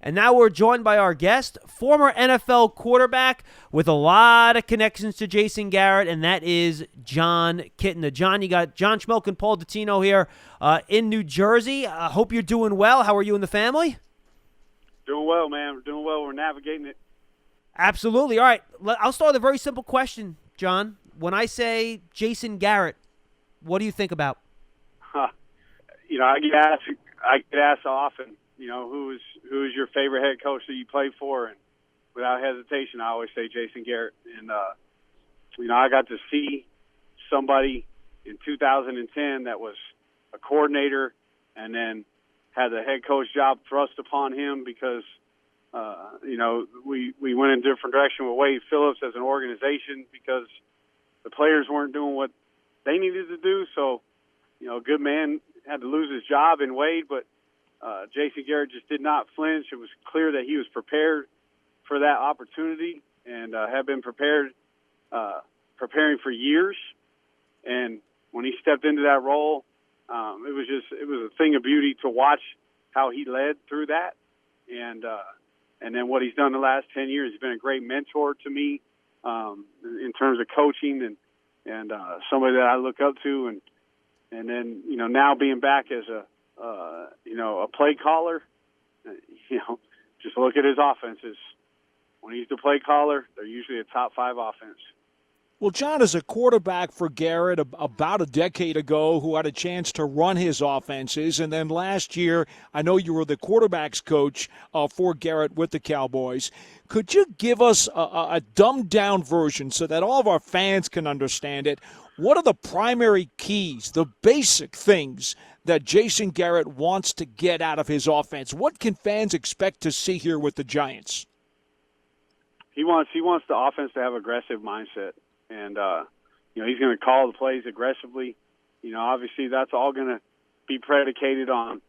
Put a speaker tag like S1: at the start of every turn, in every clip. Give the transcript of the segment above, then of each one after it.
S1: And now we're joined by our guest, former NFL quarterback with a lot of connections to Jason Garrett, and that is Jon Kitna. John, you got John Schmelk and Paul Dottino here in New Jersey. I hope you're doing well. How are you and the family?
S2: Doing well, man. We're doing well. We're navigating it.
S1: Absolutely. All right. I'll start with a very simple question, John. When I say Jason Garrett, what do you think about?
S2: I get asked often, who's your favorite head coach that you played for? And without hesitation, I always say Jason Garrett. And, I got to see somebody in 2010 that was a coordinator and then had the head coach job thrust upon him because, we went in a different direction with Wade Phillips as an organization because the players weren't doing what they needed to do. So, a good man had to lose his job in Wade, but Jason Garrett just did not flinch. It was clear that he was prepared for that opportunity and had been preparing for years. And when he stepped into that role, it was a thing of beauty to watch how he led through that. And then what he's done the last 10 years, he's been a great mentor to me in terms of coaching and somebody that I look up to. And then, now being back as a play caller, just look at his offenses. When he's the play caller, they're usually a top 5 offense.
S3: Well, John is a quarterback for Garrett about a decade ago who had a chance to run his offenses. And then last year, I know you were the quarterback's coach for Garrett with the Cowboys. Could you give us a dumbed-down version so that all of our fans can understand it? What are the primary keys, the basic things that Jason Garrett wants to get out of his offense? What can fans expect to see here with the Giants?
S2: He wants the offense to have aggressive mindset. And, he's going to call the plays aggressively. Obviously that's all going to be predicated on,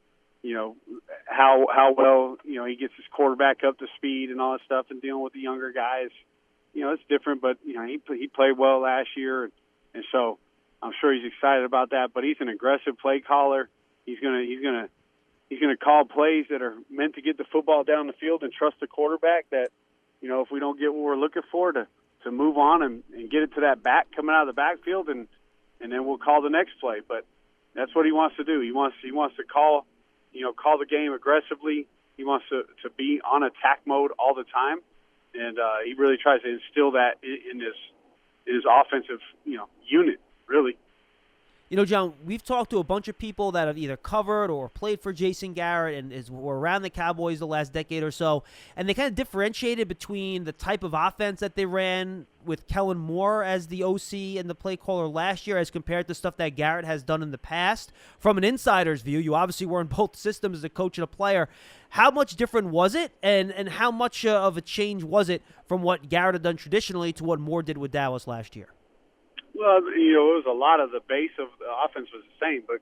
S2: how well, he gets his quarterback up to speed and all that stuff and dealing with the younger guys. It's different, but, he played well last year. And so I'm sure he's excited about that, but he's an aggressive play caller. He's going to call plays that are meant to get the football down the field and trust the quarterback that, if we don't get what we're looking for to move on and get it to that back coming out of the backfield and then we'll call the next play. But that's what he wants to do. He wants to call the game aggressively. He wants to be on attack mode all the time. And he really tries to instill that in his offensive, unit, really.
S1: John, we've talked to a bunch of people that have either covered or played for Jason Garrett and were around the Cowboys the last decade or so, and they kind of differentiated between the type of offense that they ran with Kellen Moore as the OC and the play caller last year as compared to stuff that Garrett has done in the past. From an insider's view, you obviously were in both systems as a coach and a player. How much different was it, and how much of a change was it from what Garrett had done traditionally to what Moore did with Dallas last year?
S2: Well, it was a lot of the base of the offense was the same, but,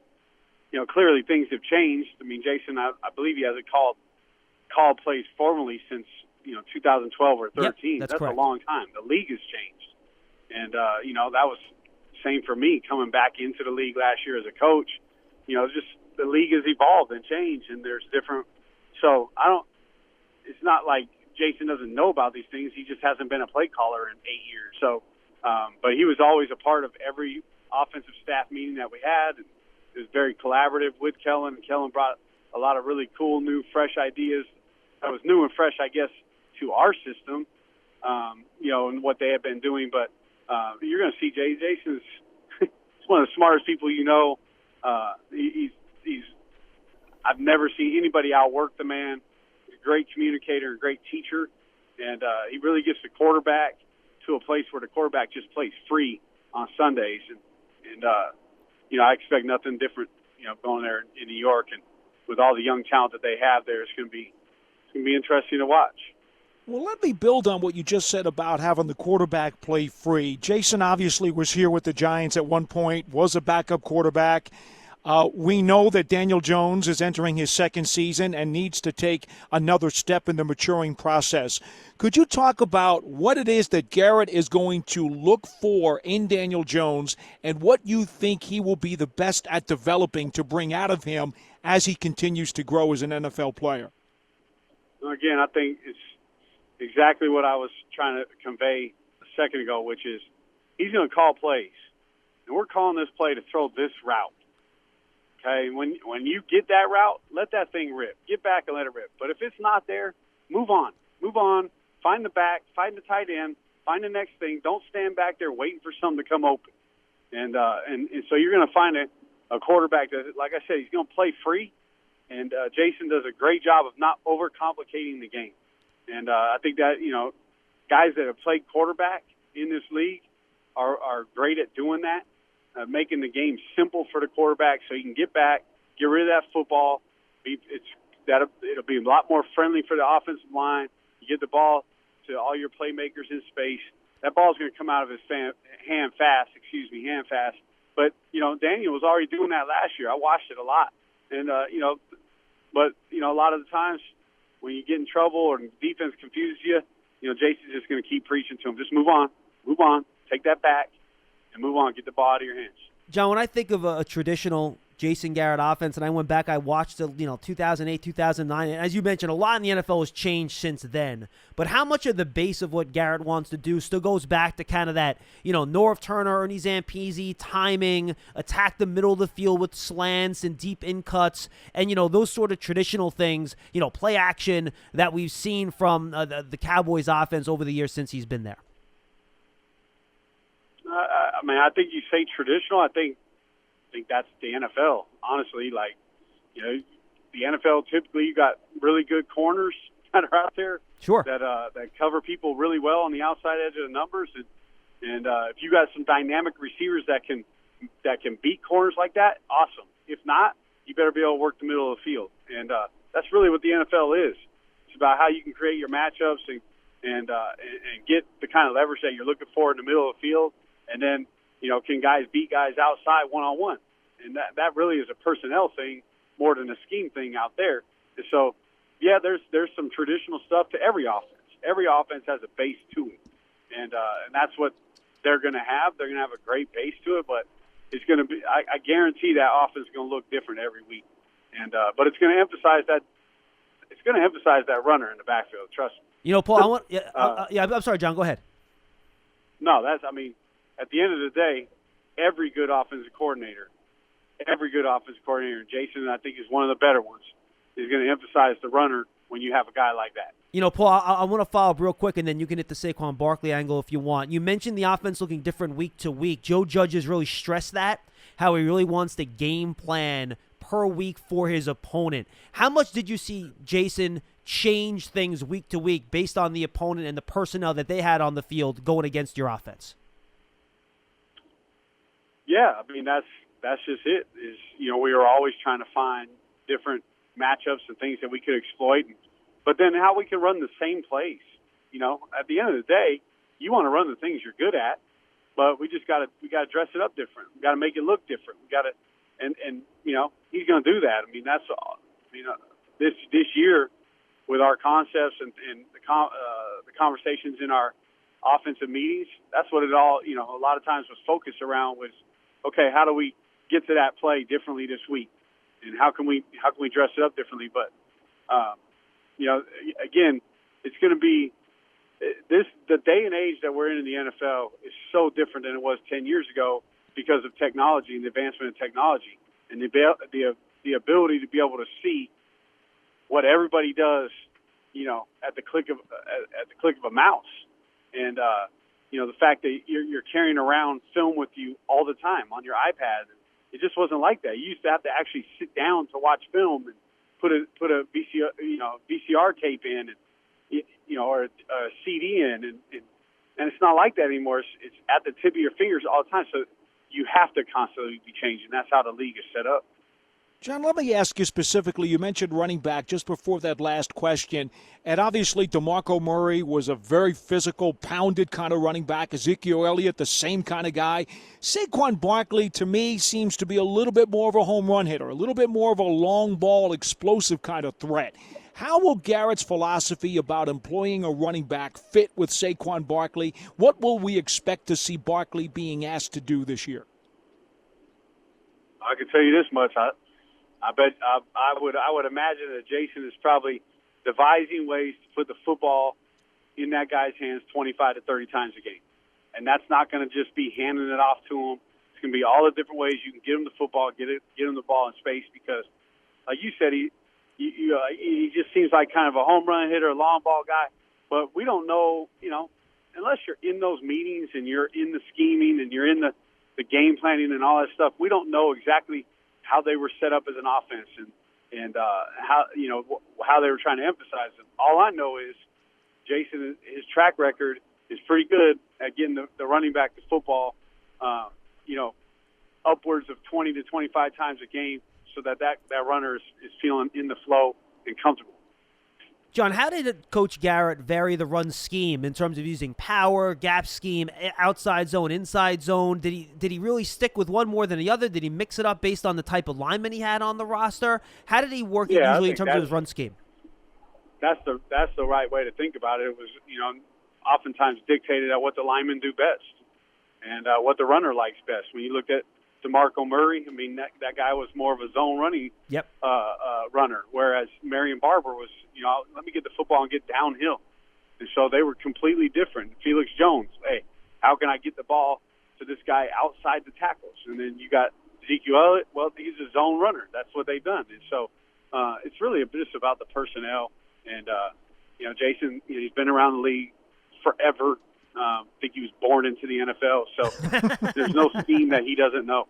S2: clearly things have changed. I mean, Jason, I believe he hasn't called plays formally since, 2012 or 13.
S1: Yep, that's correct.
S2: A long time. The league has changed. And, that was the same for me coming back into the league last year as a coach. Just the league has evolved and changed, and there's different. So it's not like Jason doesn't know about these things. He just hasn't been a play caller in 8 years. So, but he was always a part of every offensive staff meeting that we had. And it was very collaborative with Kellen. And Kellen brought a lot of really cool, new, fresh ideas. That was new and fresh, I guess, to our system, and what they have been doing. But you're going to see Jason's he's one of the smartest people I've never seen anybody outwork the man. He's a great communicator, a great teacher, and he really gets the quarterback to a place where the quarterback just plays free on Sundays. And I expect nothing different, going there in New York. And with all the young talent that they have there, it's going to be interesting to watch.
S3: Well, let me build on what you just said about having the quarterback play free. Jason obviously was here with the Giants at one point, was a backup quarterback. We know that Daniel Jones is entering his second season and needs to take another step in the maturing process. Could you talk about what it is that Garrett is going to look for in Daniel Jones and what you think he will be the best at developing to bring out of him as he continues to grow as an NFL player?
S2: Again, I think it's exactly what I was trying to convey a second ago, which is he's going to call plays. And we're calling this play to throw this route. Okay, when you get that route, let that thing rip. Get back and let it rip. But if it's not there, move on. Move on. Find the back. Find the tight end. Find the next thing. Don't stand back there waiting for something to come open. And so you're going to find a quarterback that, like I said, he's going to play free. And Jason does a great job of not overcomplicating the game. And I think that, guys that have played quarterback in this league are great at doing that. Making the game simple for the quarterback so he can get back, get rid of that football. It'll be a lot more friendly for the offensive line. You get the ball to all your playmakers in space. That ball's going to come out of his hand fast. But, Daniel was already doing that last year. I watched it a lot. And, but a lot of the times when you get in trouble or the defense confuses you, Jason's just going to keep preaching to him. Just move on, take that back. And move on, get the ball out of your hands.
S1: John, when I think of a traditional Jason Garrett offense, and I went back, I watched the 2008, 2009, and as you mentioned, a lot in the NFL has changed since then. But how much of the base of what Garrett wants to do still goes back to kind of that, Norv Turner, Ernie Zampese, timing, attack the middle of the field with slants and deep in cuts, and those sort of traditional things, play action that we've seen from the Cowboys offense over the years since he's been there.
S2: I think you say traditional. I think that's the NFL. Honestly, the NFL typically you got really good corners that are out there.
S1: Sure.
S2: That cover people really well on the outside edge of the numbers, and if you got some dynamic receivers that can beat corners like that, awesome. If not, you better be able to work the middle of the field, and that's really what the NFL is. It's about how you can create your matchups and get the kind of leverage that you're looking for in the middle of the field. And then, can guys beat guys outside one-on-one? And that really is a personnel thing more than a scheme thing out there. And so, yeah, there's some traditional stuff to every offense. Every offense has a base to it. And that's what they're going to have. They're going to have a great base to it, but it's going to be – I guarantee that offense is going to look different every week. And but it's going to emphasize that – it's going to emphasize that runner in the backfield, trust me.
S1: Paul, I'm sorry, John, go ahead.
S2: No, at the end of the day, every good offensive coordinator, and Jason, I think, is one of the better ones, is going to emphasize the runner when you have a guy like that.
S1: Paul, I want to follow up real quick, and then you can hit the Saquon Barkley angle if you want. You mentioned the offense looking different week to week. Joe Judge has really stressed that, how he really wants to game plan per week for his opponent. How much did you see Jason change things week to week based on the opponent and the personnel that they had on the field going against your offense?
S2: Yeah, that's just it. We were always trying to find different matchups and things that we could exploit, but then how we can run the same plays. At the end of the day, you want to run the things you're good at, but we got to dress it up different. We got to make it look different. We got to, and he's going to do that. That's all. This year with our concepts and the conversations in our offensive meetings, that's what it all a lot of times was focused around was. Okay, how do we get to that play differently this week, and how can we dress it up differently? But again, it's going to be the day and age that we're in the NFL is so different than it was 10 years ago because of technology and the advancement of technology and the ability to be able to see what everybody does, at the click of a mouse, and the fact that you're carrying around film with you all the time on your iPad. It just wasn't like that. You used to have to actually sit down to watch film and put a VCR tape in, and or a CD in, and it's not like that anymore. It's at the tip of your fingers all the time. So you have to constantly be changing. That's how the league is set up.
S3: John, let me ask you specifically, you mentioned running back just before that last question, and obviously DeMarco Murray was a very physical, pounded kind of running back. Ezekiel Elliott, the same kind of guy. Saquon Barkley, to me, seems to be a little bit more of a home run hitter, a little bit more of a long ball, explosive kind of threat. How will Garrett's philosophy about employing a running back fit with Saquon Barkley? What will we expect to see Barkley being asked to do this year?
S2: I can tell you this much. I bet I would imagine that Jason is probably devising ways to put the football in that guy's hands 25 to 30 times a game. And that's not going to just be handing it off to him. It's going to be all the different ways you can get him the football, get him the ball in space, because, like you said, he just seems like kind of a home run hitter, a long ball guy. But we don't know, unless you're in those meetings and you're in the scheming and you're in the game planning and all that stuff, we don't know exactly how they were set up as an offense and how they were trying to emphasize them. All I know is Jason, his track record is pretty good at getting the running back the football, upwards of 20 to 25 times a game, so that runner is feeling in the flow and comfortable.
S1: Jon, how did Coach Garrett vary the run scheme in terms of using power, gap scheme, outside zone, inside zone? Did he really stick with one more than the other? Did he mix it up based on the type of lineman he had on the roster? How did he work it usually in terms of his run scheme?
S2: That's the right way to think about it. It was, oftentimes dictated at what the linemen do best and what the runner likes best. When you look at DeMarco Murray, I mean, that guy was more of a zone running runner, whereas Marion Barber was, let me get the football and get downhill. And so they were completely different. Felix Jones, hey, how can I get the ball to this guy outside the tackles? And then you got Ezekiel Elliott, well, he's a zone runner. That's what they've done. And so it's really just about the personnel. And, Jason, he's been around the league forever. I think he was born into the NFL, so there's no scheme that he doesn't know.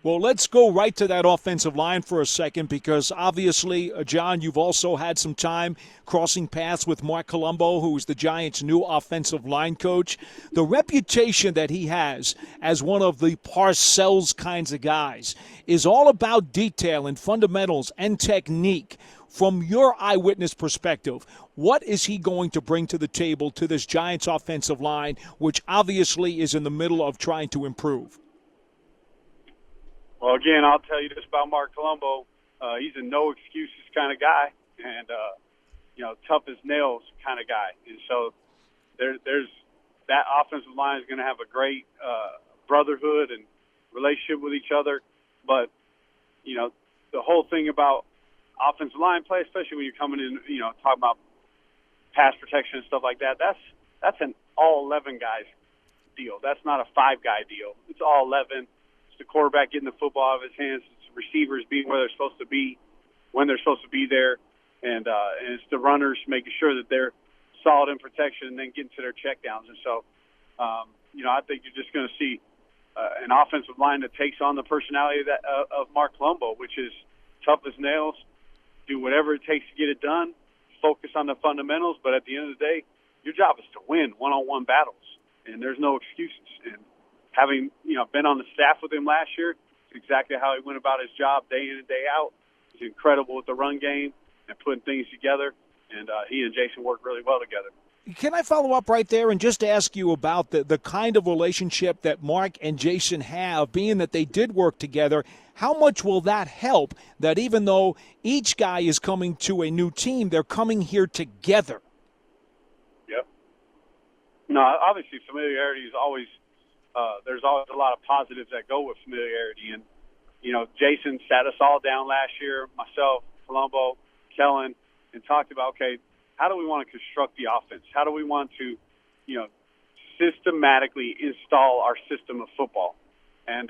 S3: Well, let's go right to that offensive line for a second, because obviously, Jon, you've also had some time crossing paths with Mark Colombo, who is the Giants' new offensive line coach. The reputation that he has as one of the Parcells kinds of guys is all about detail and fundamentals and technique. From your eyewitness perspective, what is he going to bring to the table to this Giants offensive line, which obviously is in the middle of trying to improve?
S2: Well, again, I'll tell you this about Mark Colombo. He's a no-excuses kind of guy and, tough as nails kind of guy. And so there's that offensive line is going to have a great brotherhood and relationship with each other. But, the whole thing about offensive line play, especially when you're coming in, talking about pass protection and stuff like that, that's an all 11 guys deal. That's not a 5-guy deal. It's all 11. It's the quarterback getting the football out of his hands. It's the receivers being where they're supposed to be, when they're supposed to be there, and it's the runners making sure that they're solid in protection and then getting to their checkdowns. And so, I think you're just going to see an offensive line that takes on the personality of Mark Colombo, which is tough as nails, do whatever it takes to get it done, focus on the fundamentals, but at the end of the day, your job is to win one-on-one battles, and there's no excuses. And having, been on the staff with him last year, it's exactly how he went about his job day in and day out. He's incredible with the run game and putting things together, and he and Jason work really well together.
S3: Can I follow up right there and just ask you about the kind of relationship that Mark and Jason have, being that they did work together? How much will that help, that even though each guy is coming to a new team, they're coming here together?
S2: Yep. No, obviously familiarity is always there's always a lot of positives that go with familiarity. And, Jason sat us all down last year, myself, Colombo, Kellen, and talked about, okay, how do we want to construct the offense? How do we want to, systematically install our system of football? And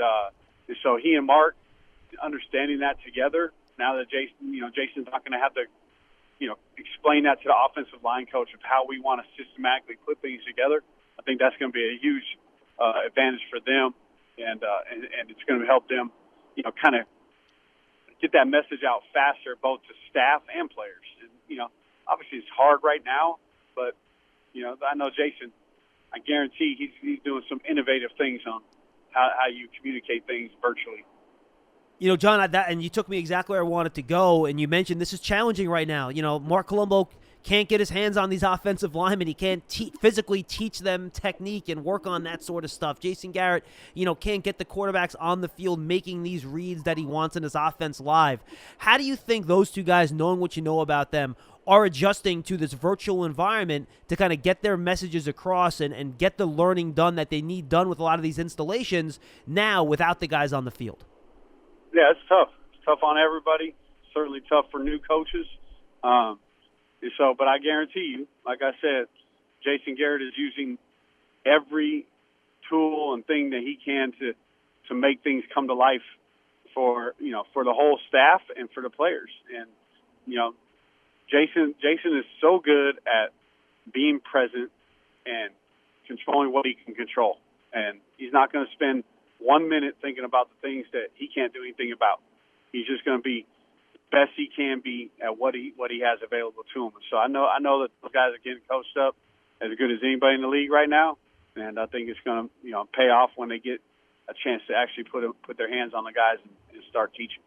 S2: so he and Mark, understanding that together, now that Jason's not going to have to, explain that to the offensive line coach of how we want to systematically put things together, I think that's going to be a huge advantage for them, and it's going to help them, kind of get that message out faster, both to staff and players. And, obviously it's hard right now, but, I know Jason, I guarantee he's doing some innovative things on how you communicate things virtually.
S1: Jon, and you took me exactly where I wanted to go, and you mentioned this is challenging right now. Mark Colombo can't get his hands on these offensive linemen. He can't physically teach them technique and work on that sort of stuff. Jason Garrett, can't get the quarterbacks on the field making these reads that he wants in his offense live. How do you think those two guys, knowing what you know about them, are adjusting to this virtual environment to kind of get their messages across and get the learning done that they need done with a lot of these installations now without the guys on the field?
S2: Yeah, it's tough. It's tough on everybody. Certainly tough for new coaches. And so, but I guarantee you, like I said, Jason Garrett is using every tool and thing that he can to make things come to life for the whole staff and for the players. And Jason is so good at being present and controlling what he can control. And he's not going to spend 1 minute thinking about the things that he can't do anything about. He's just going to be the best he can be at what he has available to him. So I know that those guys are getting coached up as good as anybody in the league right now, and I think it's going to pay off when they get a chance to actually put their hands on the guys and start teaching.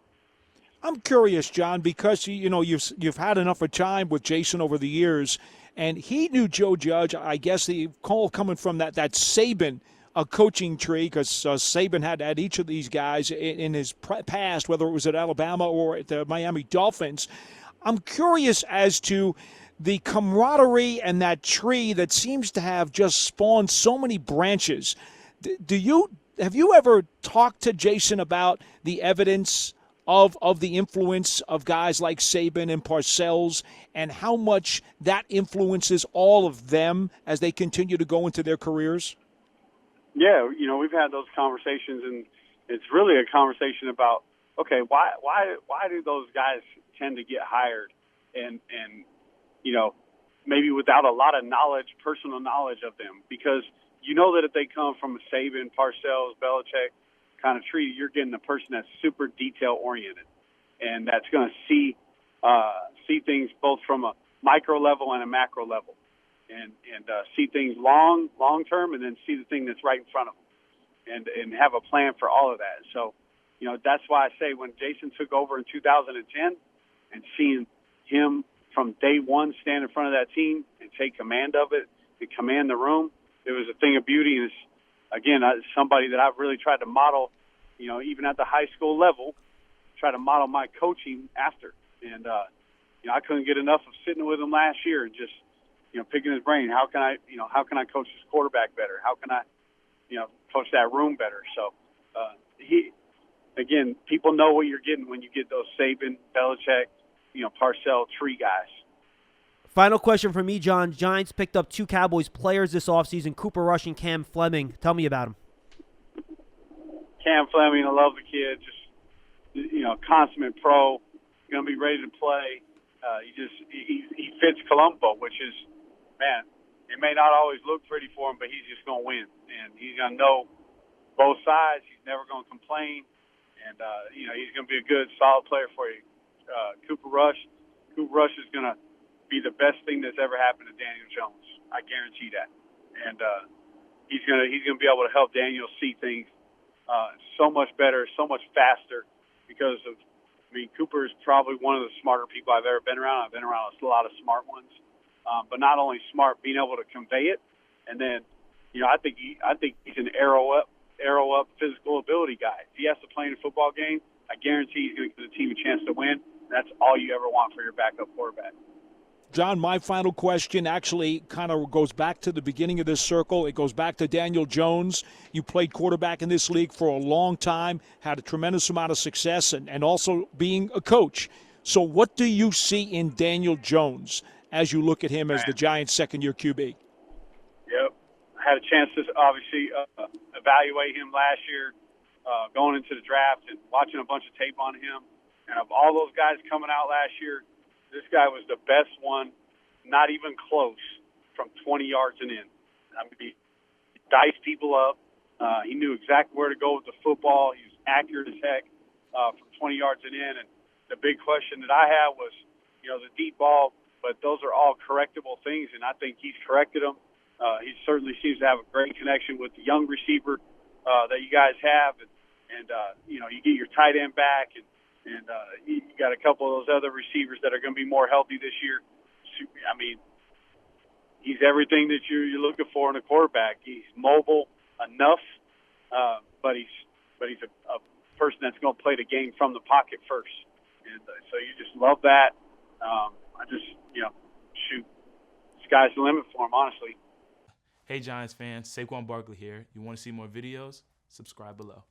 S3: I'm curious, Jon, because you've had enough of time with Jason over the years, and he knew Joe Judge. I guess the call coming from that Saban coaching tree, because Saban had each of these guys in his past, whether it was at Alabama or at the Miami Dolphins. I'm curious as to the camaraderie and that tree that seems to have just spawned so many branches. Have you ever talked to Jason about the evidence of the influence of guys like Saban and Parcells and how much that influences all of them as they continue to go into their careers?
S2: Yeah, we've had those conversations, and it's really a conversation about, okay, why do those guys tend to get hired and maybe without a lot of knowledge, personal knowledge of them? Because that if they come from a Saban, Parcells, Belichick kind of tree, you're getting a person that's super detail-oriented and that's going to see things both from a micro level and a macro level. And see things long term, and then see the thing that's right in front of them, and have a plan for all of that. So, that's why I say when Jason took over in 2010, and seeing him from day one stand in front of that team and take command of it and command the room, it was a thing of beauty. And again, somebody that I've really tried to model, even at the high school level, try to model my coaching after. And I couldn't get enough of sitting with him last year and just picking his brain. How can I coach this quarterback better? How can I, coach that room better? So, people know what you're getting when you get those Saban, Belichick, Parcell tree guys.
S1: Final question for me, Jon. Giants picked up 2 Cowboys players this offseason, Cooper Rush and Cam Fleming. Tell me about him.
S2: Cam Fleming, I love the kid. Just, consummate pro, going to be ready to play. He fits Colombo, which is, man, it may not always look pretty for him, but he's just going to win. And he's going to know both sides. He's never going to complain. And, he's going to be a good, solid player for you. Cooper Rush is going to be the best thing that's ever happened to Daniel Jones. I guarantee that. And he's going to be able to help Daniel see things so much better, so much faster because of, Cooper is probably one of the smarter people I've ever been around. I've been around a lot of smart ones. But not only smart, being able to convey it, and then, I think he's an arrow up physical ability guy. If he has to play in a football game, I guarantee he's going to give the team a chance to win. That's all you ever want for your backup quarterback.
S3: Jon, my final question actually kind of goes back to the beginning of this circle. It goes back to Daniel Jones. You played quarterback in this league for a long time, had a tremendous amount of success, and also being a coach. So what do you see in Daniel Jones as you look at him as the Giants' second-year QB?
S2: Yep. I had a chance to obviously evaluate him last year, going into the draft and watching a bunch of tape on him. And of all those guys coming out last year, this guy was the best one, not even close, from 20 yards and in. He diced people up. He knew exactly where to go with the football. He was accurate as heck from 20 yards and in. And the big question that I had was, the deep ball, but those are all correctable things, and I think he's corrected them. He certainly seems to have a great connection with the young receiver that you guys have. And you get your tight end back, and you got a couple of those other receivers that are going to be more healthy this year. He's everything that you're looking for in a quarterback. He's mobile enough, but he's a person that's going to play the game from the pocket first. And so you just love that. Shoot, sky's the limit for him, honestly.
S4: Hey, Giants fans, Saquon Barkley here. You want to see more videos? Subscribe below.